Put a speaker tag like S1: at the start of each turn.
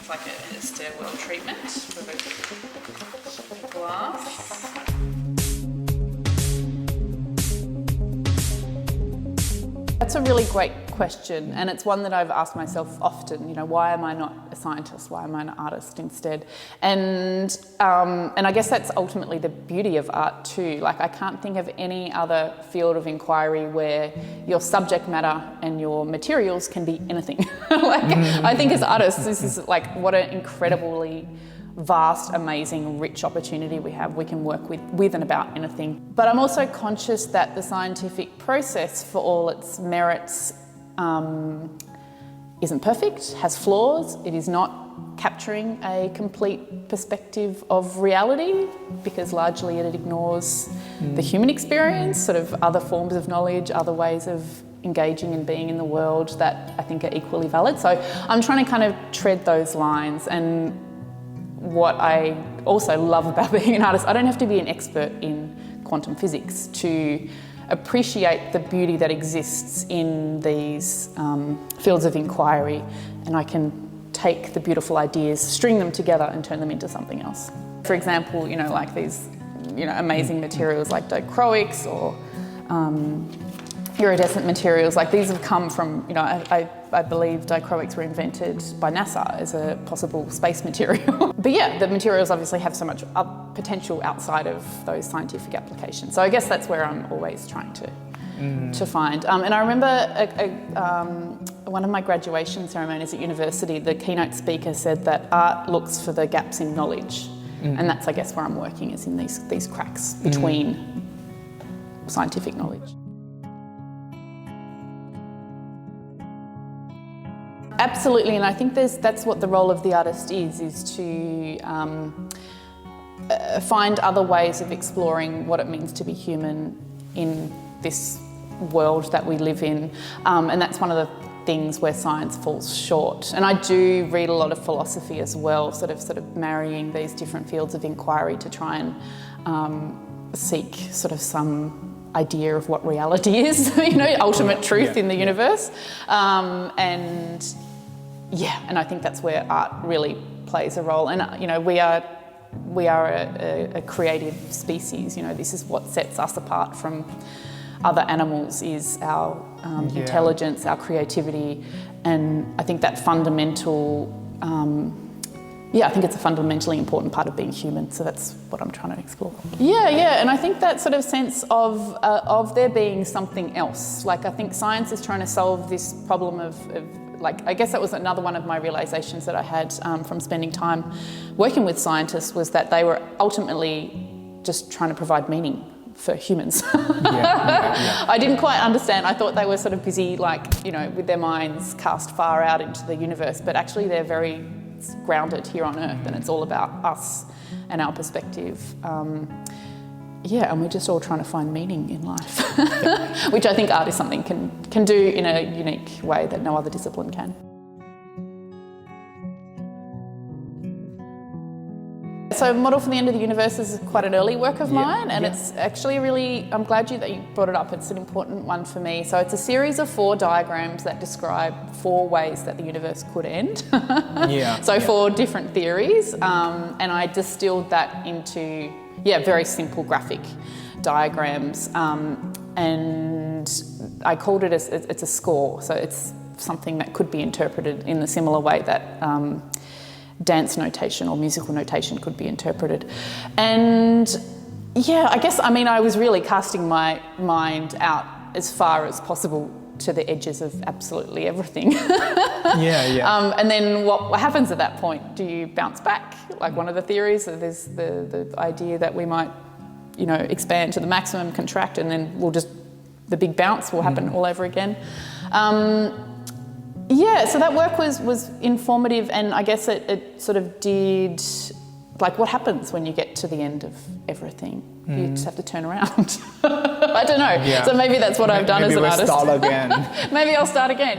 S1: like a stairwell treatment for the glass. That's a really great question, and it's one that I've asked myself often. You know, why am I not a scientist? Why am I an artist instead? And I guess that's ultimately the beauty of art too. Like, I can't think of any other field of inquiry where your subject matter and your materials can be anything. I think as artists, this is like what an incredibly vast, amazing, rich opportunity we have. We can work with and about anything. But I'm also conscious that the scientific process, for all its merits, isn't perfect, has flaws. It is not capturing a complete perspective of reality, because largely it ignores the human experience, sort of other forms of knowledge, other ways of engaging and being in the world that I think are equally valid. So I'm trying to kind of tread those lines. And what I also love about being an artist, I don't have to be an expert in quantum physics to appreciate the beauty that exists in these fields of inquiry, and I can take the beautiful ideas, string them together and turn them into something else. For example, you know, like these, you know, amazing materials like dichroics or iridescent materials, like these have come from, you know, I believe dichroics were invented by NASA as a possible space material. But yeah, the materials obviously have so much potential outside of those scientific applications. So I guess that's where I'm always trying to find. And I remember one of my graduation ceremonies at university, the keynote speaker said that art looks for the gaps in knowledge. And that's, I guess, where I'm working, is in these cracks between scientific knowledge. Absolutely, and I think that's what the role of the artist is to find other ways of exploring what it means to be human in this world that we live in. And that's one of the things where science falls short. And I do read a lot of philosophy as well, sort of marrying these different fields of inquiry to try and seek sort of some idea of what reality is, you know, ultimate truth in the universe. And I think that's where art really plays a role. And you know, we are a creative species. You know, this is what sets us apart from other animals, is our intelligence, our creativity, and I think that fundamental. I think it's a fundamentally important part of being human. So that's what I'm trying to explore. Yeah, and I think that sort of sense of there being something else. Like, I think science is trying to solve this problem of like, I guess that was another one of my realizations that I had from spending time working with scientists, was that they were ultimately just trying to provide meaning for humans. I didn't quite understand. I thought they were sort of busy, like, you know, with their minds cast far out into the universe, but actually they're very grounded here on Earth, and it's all about us and our perspective. And we're just all trying to find meaning in life, which I think art is something can do in a unique way that no other discipline can. So Model for the End of the Universe is quite an early work of mine, and it's actually really, I'm glad that you brought it up. It's an important one for me. So it's a series of 4 diagrams that describe 4 ways that the universe could end. 4 different theories, and I distilled that into very simple graphic diagrams, and I called it it's a score. So it's something that could be interpreted in the similar way that dance notation or musical notation could be interpreted. And I guess, I mean, I was really casting my mind out as far as possible to the edges of absolutely everything. And then what happens at that point? Do you bounce back? Like one of the theories, there's the idea that we might, you know, expand to the maximum, contract, and then the big bounce will happen all over again. So that work was informative, and I guess it sort of did, like, what happens when you get to the end of everything? You just have to turn around. I don't know. So maybe that's what I've done as an artist.
S2: Maybe we'll start again.
S1: Maybe I'll start again,